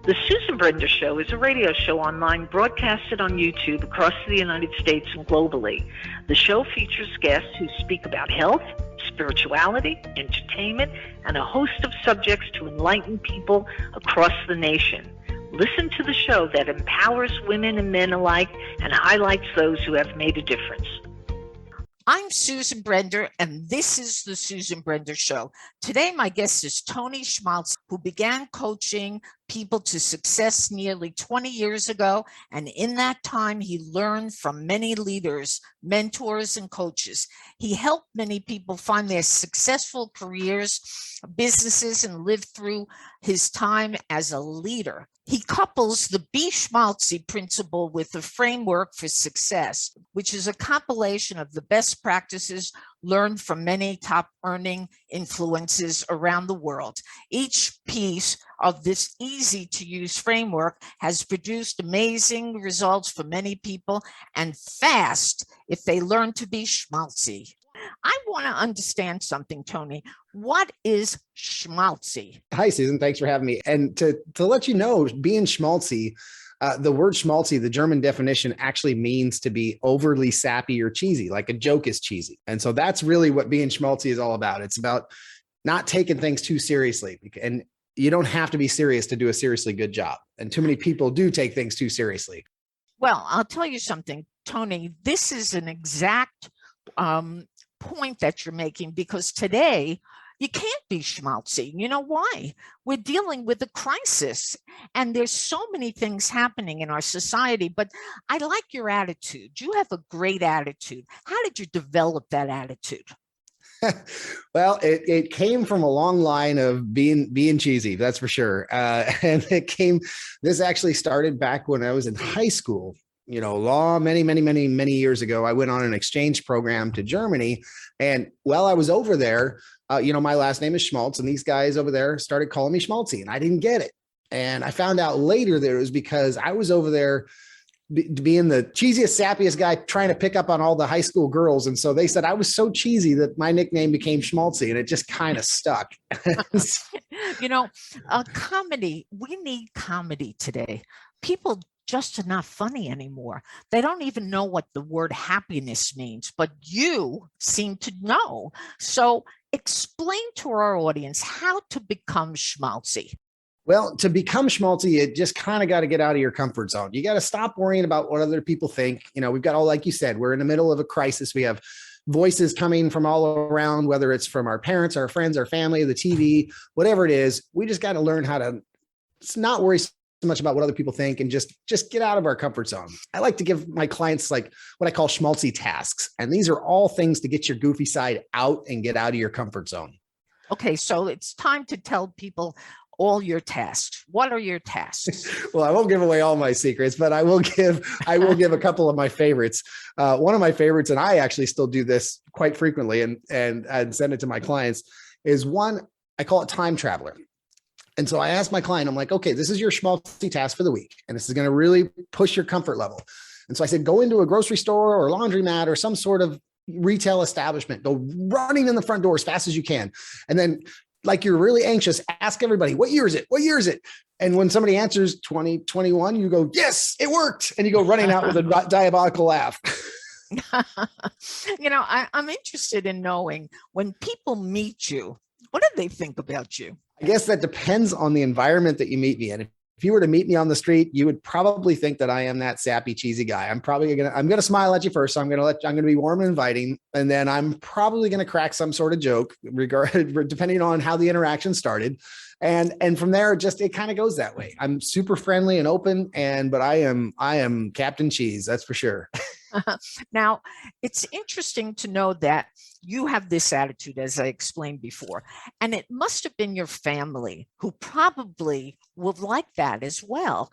The Susan Brender Show is a radio show online broadcasted on YouTube across the United States and globally. The show features guests who speak about health, spirituality, entertainment, and a host of subjects to enlighten people across the nation. Listen to the show that empowers women and men alike and highlights those who have made a difference. I'm Susan Brender, and this is the Susan Brender Show. Today, my guest is Tony Schmaltz, who began coaching people to success nearly 20 years ago. And in that time, he learned from many leaders, mentors, and coaches. He helped many people find their successful careers, businesses, and live through his time as a leader. He couples the Be Schmaltzy principle with a framework for success, which is a compilation of the best practices learned from many top earning influences around the world. Each piece of this easy to use framework has produced amazing results for many people and fast if they learn to be schmaltzy. I want to understand something, Tony. What is schmaltzy? Hi, Susan. Thanks for having me. And to let you know, being schmaltzy, the word schmaltzy, the German definition actually means to be overly sappy or cheesy, like a joke is cheesy. And so that's really what being schmaltzy is all about. It's about not taking things too seriously. And you don't have to be serious to do a seriously good job. And too many people do take things too seriously. Well, I'll tell you something, Tony. This is an exact point that you're making, because today you can't be schmaltzy. You know why? We're dealing with a crisis and there's so many things happening in our society, but I like your attitude. You have a great attitude. How did you develop that attitude? Well, it came from a long line of being cheesy, that's for sure. And this actually started back when I was in high school. You know, many years ago. I went on an exchange program to Germany. And while I was over there, my last name is Schmaltz, and these guys over there started calling me Schmaltzy, and I didn't get it. And I found out later that it was because I was over there being the cheesiest, sappiest guy trying to pick up on all the high school girls. And so they said I was so cheesy that my nickname became Schmaltzy, and it just kind of stuck. Comedy, we need comedy today. People just are not funny anymore. They don't even know what the word happiness means, but you seem to know. So explain to our audience how to become schmaltzy. Well, to become schmaltzy, you just kind of got to get out of your comfort zone. You got to stop worrying about what other people think. You know, we've got all, like you said, we're in the middle of a crisis. We have voices coming from all around, whether it's from our parents, our friends, our family, the TV, whatever it is. We just got to learn how to not worry so much about what other people think and just get out of our comfort zone. I like to give my clients like what I call schmaltzy tasks. And these are all things to get your goofy side out and get out of your comfort zone. Okay, so it's time to tell people all your tasks. What are your tasks? Well, I won't give away all my secrets, but I will give a couple of my favorites. One of my favorites, and I actually still do this quite frequently and send it to my clients, is one, I call it time traveler. And so I asked my client, I'm like, okay, this is your schmaltzy task for the week, and this is going to really push your comfort level. And so I said, go into a grocery store or laundromat or some sort of retail establishment, go running in the front door as fast as you can. And then, like you're really anxious, ask everybody, what year is it? What year is it? And when somebody answers 2021, you go, yes, it worked. And you go running out with a diabolical laugh. I'm interested in knowing, when people meet you, what do they think about you? I guess that depends on the environment that you meet me in. If you were to meet me on the street, you would probably think that I am that sappy, cheesy guy. I'm going to smile at you first. So I'm going to be warm and inviting. And then I'm probably going to crack some sort of joke depending on how the interaction started. And from there, it kind of goes that way. I'm super friendly and open, but I am Captain Cheese. That's for sure. Now, it's interesting to know that you have this attitude, as I explained before, and it must have been your family who probably would like that as well.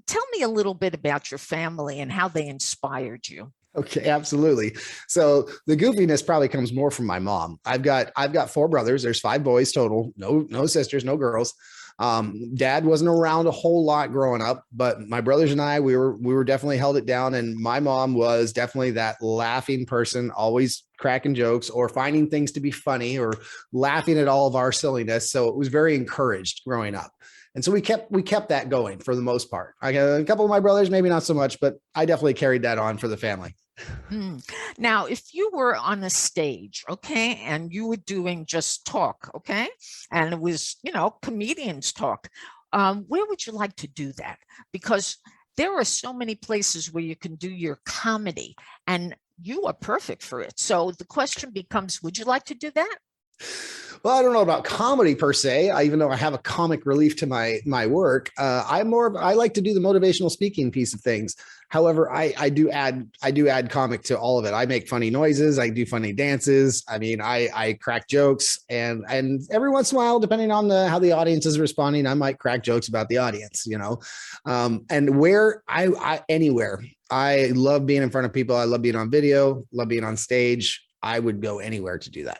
Tell me a little bit about your family and how they inspired you. Okay, absolutely. So the goofiness probably comes more from my mom. I've got 4 brothers. There's 5 boys total. No sisters, no girls. Dad wasn't around a whole lot growing up, but my brothers and I, we were definitely held it down. And my mom was definitely that laughing person, always cracking jokes or finding things to be funny or laughing at all of our silliness. So it was very encouraged growing up. And so we kept that going for the most part. I got a couple of my brothers, maybe not so much, but I definitely carried that on for the family. Now, if you were on a stage, okay, and you were doing just talk, okay, and it was, comedians talk, where would you like to do that? Because there are so many places where you can do your comedy, and you are perfect for it. So the question becomes, would you like to do that? Well, I don't know about comedy per se. Even though I have a comic relief to my work, I like to do the motivational speaking piece of things. However, I do add comic to all of it. I make funny noises. I do funny dances. I mean, I crack jokes, and every once in a while, depending on how the audience is responding, I might crack jokes about the audience. And where anywhere. I love being in front of people. I love being on video. Love being on stage. I would go anywhere to do that.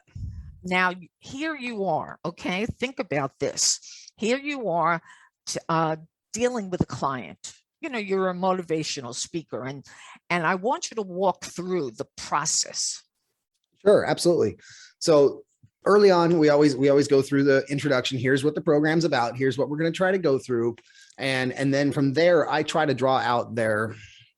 Now, here you are, okay? Think about this. Here you are dealing with a client. You're a motivational speaker, and I want you to walk through the process. Sure, absolutely. So early on, we always go through the introduction. Here's what the program's about. Here's what we're going to try to go through. And then from there, I try to draw out their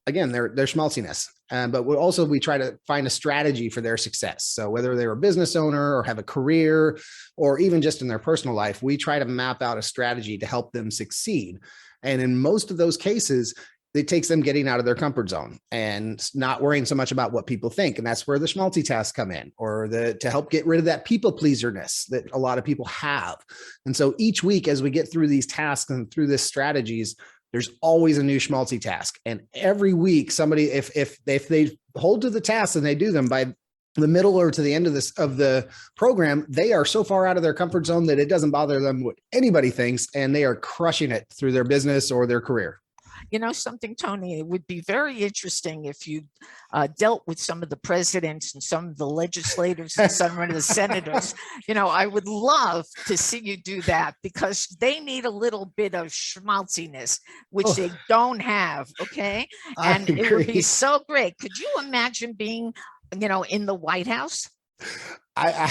schmaltziness. But we try to find a strategy for their success. So whether they're a business owner or have a career, or even just in their personal life, we try to map out a strategy to help them succeed. And in most of those cases, it takes them getting out of their comfort zone and not worrying so much about what people think. And that's where the Schmaltzy tasks come in, or to help get rid of that people pleaserness that a lot of people have. And so each week, as we get through these tasks and through these strategies, there's always a new Schmaltzy task. And every week, somebody, if they hold to the tasks and they do them by the middle or to the end of the program, they are so far out of their comfort zone that it doesn't bother them what anybody thinks, and they are crushing it through their business or their career. Something, Tony, it would be very interesting if you dealt with some of the presidents and some of the legislators and some of the senators. I would love to see you do that, because they need a little bit of schmaltziness, which they don't have. Okay. And it would be so great. Could you imagine being, in the White House? I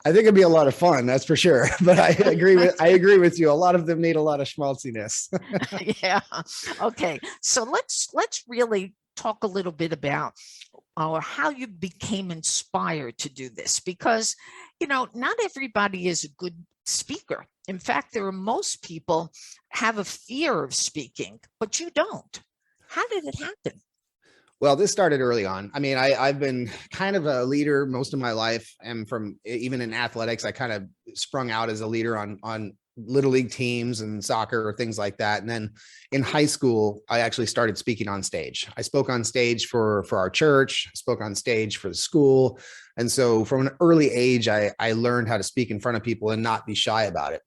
think it'd be a lot of fun, that's for sure. But I agree with you. A lot of them need a lot of schmaltziness. Yeah. Okay. So let's really talk a little bit about how you became inspired to do this, because not everybody is a good speaker. In fact, most people have a fear of speaking, but you don't. How did it happen? Well, this started early on. I mean, I've been kind of a leader most of my life, and even in athletics, I kind of sprung out as a leader on little league teams and soccer or things like that. And then in high school, I actually started speaking on stage. I spoke on stage for our church, spoke on stage for the school. And so from an early age, I learned how to speak in front of people and not be shy about it.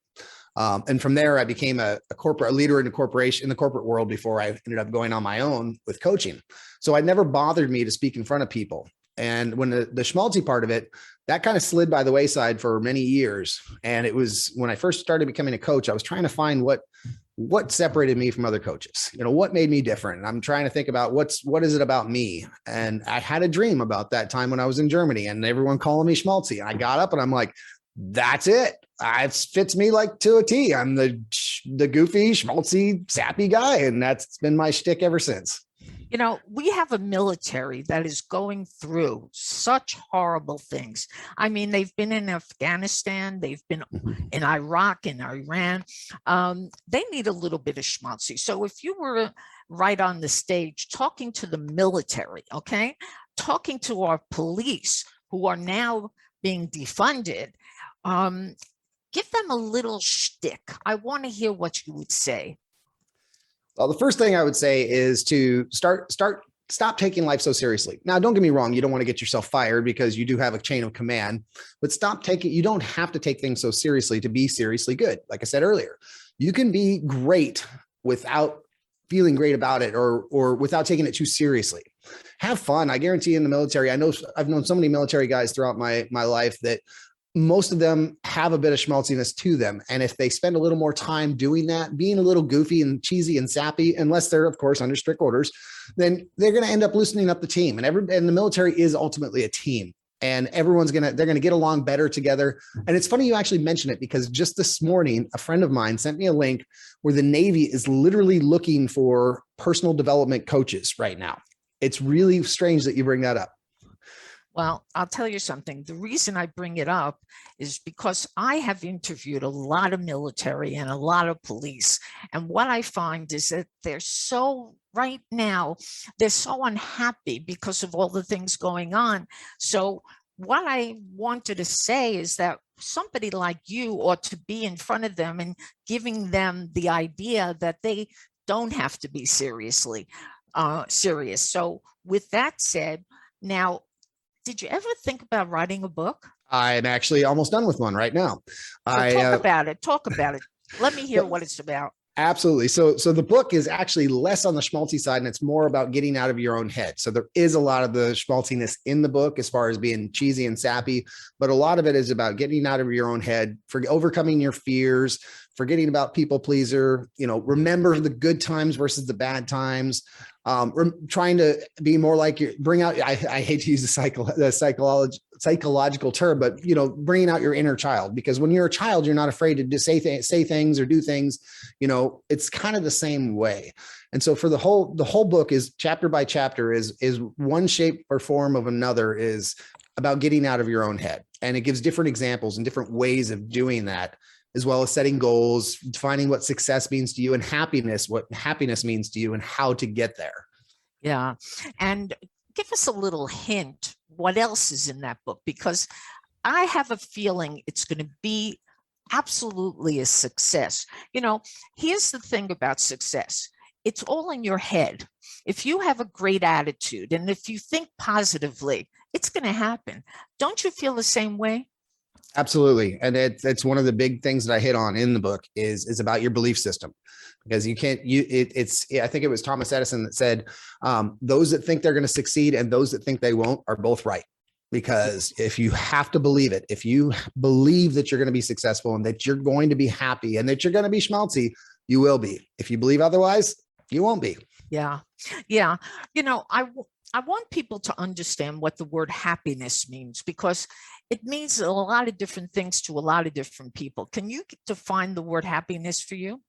And from there, I became a leader in the corporate world before I ended up going on my own with coaching. So it never bothered me to speak in front of people. And when the Schmaltzy part of it, that kind of slid by the wayside for many years. And it was when I first started becoming a coach, I was trying to find what separated me from other coaches, what made me different. And I'm trying to think about what is it about me? And I had a dream about that time when I was in Germany and everyone calling me Schmaltzy. And I got up and I'm like, that's it. It fits me like to a T. I'm the goofy, schmaltzy, sappy guy. And that's been my shtick ever since. We have a military that is going through such horrible things. I mean, they've been in Afghanistan, they've been in Iraq and Iran. They need a little bit of schmaltzy. So if you were right on the stage talking to the military, okay, talking to our police who are now being defunded, give them a little shtick. I want to hear what you would say. Well, the first thing I would say is to stop taking life so seriously. Now, don't get me wrong. You don't want to get yourself fired because you do have a chain of command, but you don't have to take things so seriously to be seriously good. Like I said earlier, you can be great without feeling great about it or without taking it too seriously. Have fun. I guarantee in the military, I've known so many military guys throughout my life that most of them have a bit of schmaltziness to them. And if they spend a little more time doing that, being a little goofy and cheesy and sappy, unless they're, of course, under strict orders, then they're going to end up loosening up the team. And the military is ultimately a team. and they're gonna get along better together. And it's funny you actually mention it, because just this morning, a friend of mine sent me a link where the Navy is literally looking for personal development coaches right now. It's really strange that you bring that up. Well, I'll tell you something. The reason I bring it up is because I have interviewed a lot of military and a lot of police. And what I find is that right now, they're so unhappy because of all the things going on. So what I wanted to say is that somebody like you ought to be in front of them and giving them the idea that they don't have to be serious. So with that said, now, did you ever think about writing a book? I'm actually almost done with one right now. Talk about it. Let me hear what it's about. Absolutely. So the book is actually less on the schmaltzy side, and it's more about getting out of your own head. So there is a lot of the schmaltziness in the book as far as being cheesy and sappy, but a lot of it is about getting out of your own head, for overcoming your fears, forgetting about people pleaser, remember the good times versus the bad times. Trying to be more like bring out, I hate to use the psychological term, but bringing out your inner child, because when you're a child, you're not afraid to just say things or do things. It's kind of the same way. And so for the whole book is chapter by chapter is one shape or form of another, is about getting out of your own head. And it gives different examples and different ways of doing that, as well as setting goals, defining what success means to you, and what happiness means to you, and how to get there. Yeah. And give us a little hint, what else is in that book? Because I have a feeling it's going to be absolutely a success. Here's the thing about success. It's all in your head. If you have a great attitude and if you think positively, it's going to happen. Don't you feel the same way? Absolutely. And it's one of the big things that I hit on in the book is about your belief system, because I think it was Thomas Edison that said, those that think they're going to succeed and those that think they won't are both right. Because if you have to believe it, if you believe that you're going to be successful and that you're going to be happy and that you're going to be schmaltzy, you will be. If you believe otherwise, you won't be. Yeah. Yeah. I want people to understand what the word happiness means, because it means a lot of different things to a lot of different people. Can you define the word happiness for you?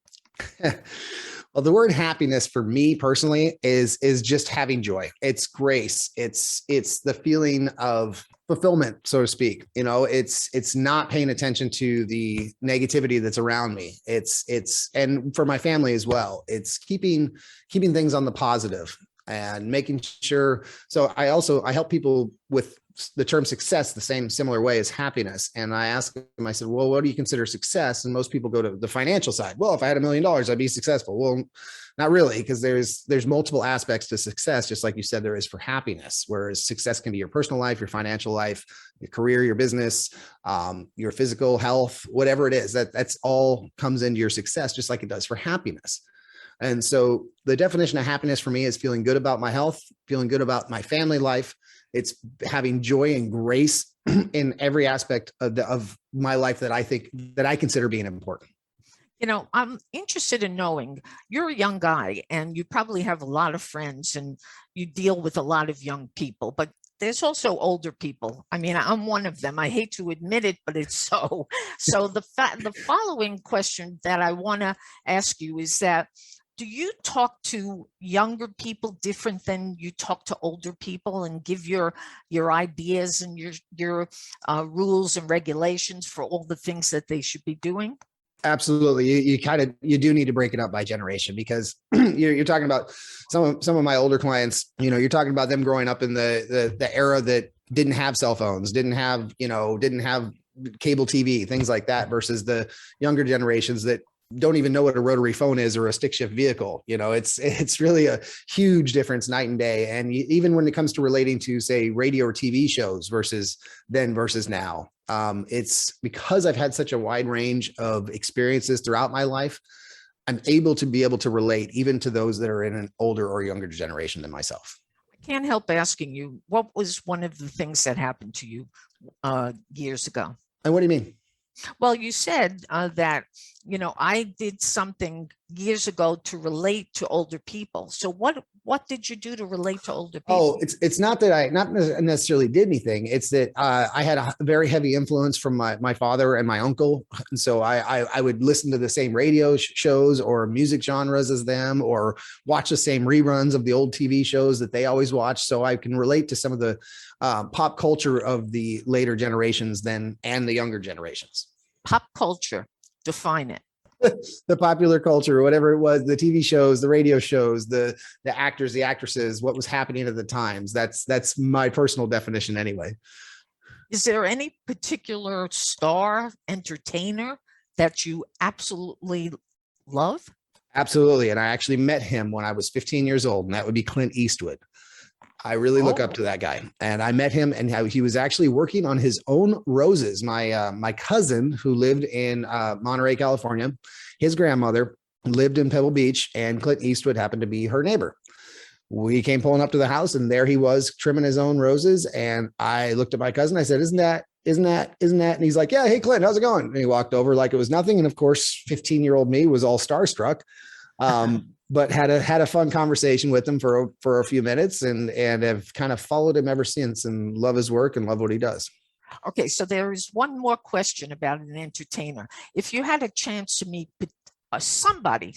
Well, the word happiness for me personally is just having joy. It's grace. It's the feeling of fulfillment, so to speak. It's not paying attention to the negativity that's around me. And for my family as well, it's keeping things on the positive and making sure. So I help people with the term success the similar way as happiness. And I asked them, I said, well, what do you consider success? And most people go to the financial side. Well, if I had $1 million, I'd be successful. Well, not really, because there's multiple aspects to success, just like you said, there is for happiness, whereas success can be your personal life, your financial life, your career, your business, your physical health, whatever it is, that's all comes into your success, just like it does for happiness. And so the definition of happiness for me is feeling good about my health, feeling good about my family life. It's having joy and grace in every aspect of my life that I consider being important. I'm interested in knowing, you're a young guy and you probably have a lot of friends and you deal with a lot of young people, but there's also older people. I mean, I'm one of them. I hate to admit it, but it's so. So the following question that I want to ask you is that, do you talk to younger people different than you talk to older people, and give your ideas and your rules and regulations for all the things that they should be doing? Absolutely. You do need to break it up by generation, because you're talking about some of my older clients, you're talking about them growing up in the era that didn't have cell phones, didn't have cable TV, things like that, versus the younger generations that don't even know what a rotary phone is or a stick shift vehicle. It's really a huge difference, night and day. And even when it comes to relating to, say, radio or TV shows versus then versus now, it's because I've had such a wide range of experiences throughout my life, I'm able to relate even to those that are in an older or younger generation than myself. I can't help asking you, what was one of the things that happened to you years ago? And what do you mean? Well, you said that, I did something years ago to relate to older people. So what What did you do to relate to older people? Oh, it's not that I not necessarily did anything. It's that I had a very heavy influence from my father and my uncle, and so I would listen to the same radio shows or music genres as them, or watch the same reruns of the old TV shows that they always watch. So I can relate to some of the pop culture of the later generations and the younger generations. Pop culture, define it. The popular culture, whatever it was, the TV shows, the radio shows, the actors, the actresses, what was happening at the times. That's my personal definition anyway. Is there any particular star entertainer that you absolutely love? Absolutely. And I actually met him when I was 15 years old, and that would be Clint Eastwood. I really look up to that guy. And I met him, and he was actually working on his own roses. My cousin, who lived in Monterey, California, his grandmother lived in Pebble Beach, and Clint Eastwood happened to be her neighbor. We came pulling up to the house, and there he was trimming his own roses. And I looked at my cousin. I said, isn't that? And he's like, yeah, hey, Clint, how's it going? And he walked over like it was nothing. And of course, 15-year-old me was all starstruck. But had a fun conversation with him for a few minutes, and have kind of followed him ever since, and love his work and love what he does. Okay, so there is one more question about an entertainer. If you had a chance to meet somebody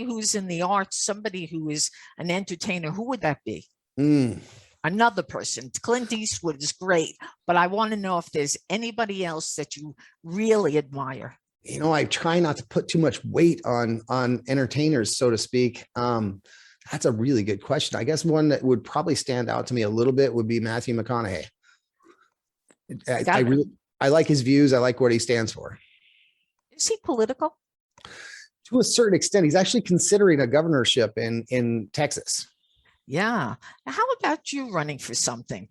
who's in the arts, somebody who is an entertainer, who would that be? Another person. Clint Eastwood is great, but I want to know if there's anybody else that you really admire. You know, I try not to put too much weight on entertainers, so to speak. That's a really good question. I guess one that would probably stand out to me a little bit would be Matthew McConaughey. I like his views. I like what he stands for. Is he political? To a certain extent. He's actually considering a governorship in Texas. Yeah. How about you running for something?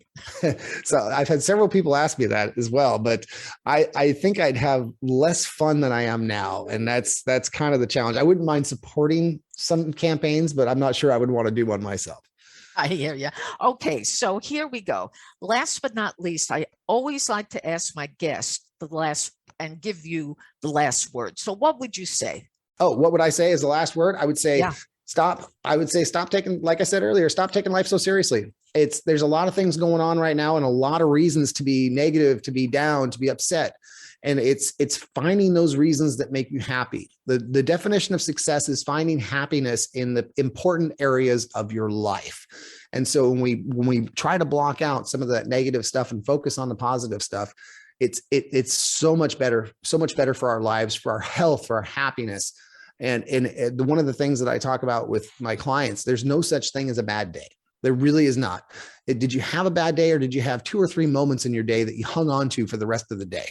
So I've had several people ask me that as well, but I think I'd have less fun than I am now. And that's kind of the challenge. I wouldn't mind supporting some campaigns, but I'm not sure I would want to do one myself. I hear you. Okay, so here we go. Last but not least, I always like to ask my guest and give you the last word. So what would you say? Oh, what would I say as the last word? I would say, stop taking, like I said earlier, stop taking life so seriously. There's a lot of things going on right now, and a lot of reasons to be negative, to be down, to be upset. And it's finding those reasons that make you happy. The definition of success is finding happiness in the important areas of your life. And so when we try to block out some of that negative stuff and focus on the positive stuff, it's so much better for our lives, for our health, for our happiness. And one of the things that I talk about with my clients, there's no such thing as a bad day. There really is not. Did you have a bad day, or did you have 2 or 3 moments in your day that you hung on to for the rest of the day?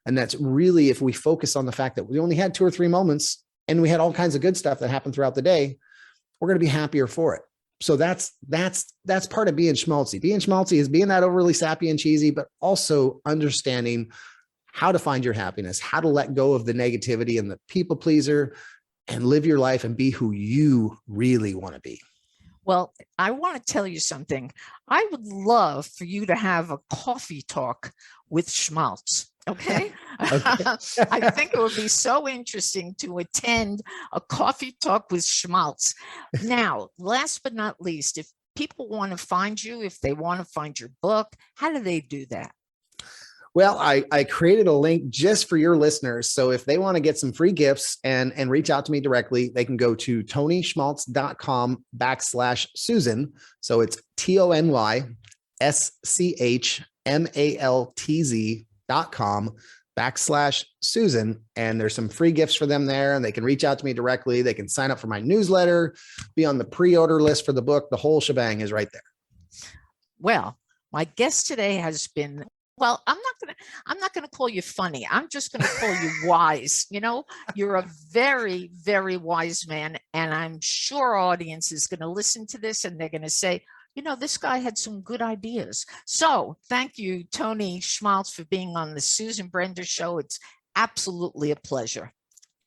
And that's really, if we focus on the fact that we only had 2 or 3 moments and we had all kinds of good stuff that happened throughout the day, we're going to be happier for it. So that's part of being schmaltzy. Being schmaltzy is being that overly sappy and cheesy, but also understanding how to find your happiness, how to let go of the negativity and the people pleaser, and live your life and be who you really want to be. Well, I want to tell you something. I would love for you to have a coffee talk with Schmaltz. Okay. I think it would be so interesting to attend a coffee talk with Schmaltz. Now, last but not least, if people want to find you, if they want to find your book, how do they do that? Well, I created a link just for your listeners. So if they want to get some free gifts and reach out to me directly, they can go to tonyschmaltz.com/Susan. So it's TonySchmaltz.com/Susan. And there's some free gifts for them there, and they can reach out to me directly. They can sign up for my newsletter, be on the pre-order list for the book. The whole shebang is right there. Well, my guest today has been, well, I'm not gonna call you funny. I'm just gonna call you wise. You know, you're a very, very wise man, and I'm sure our audience is gonna listen to this and they're gonna say, you know, this guy had some good ideas. So thank you, Tony Schmaltz, for being on the Susan Brender Show. It's absolutely a pleasure.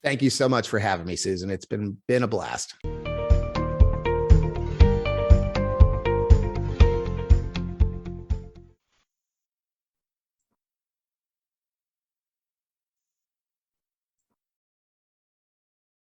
Thank you so much for having me, Susan. It's been a blast.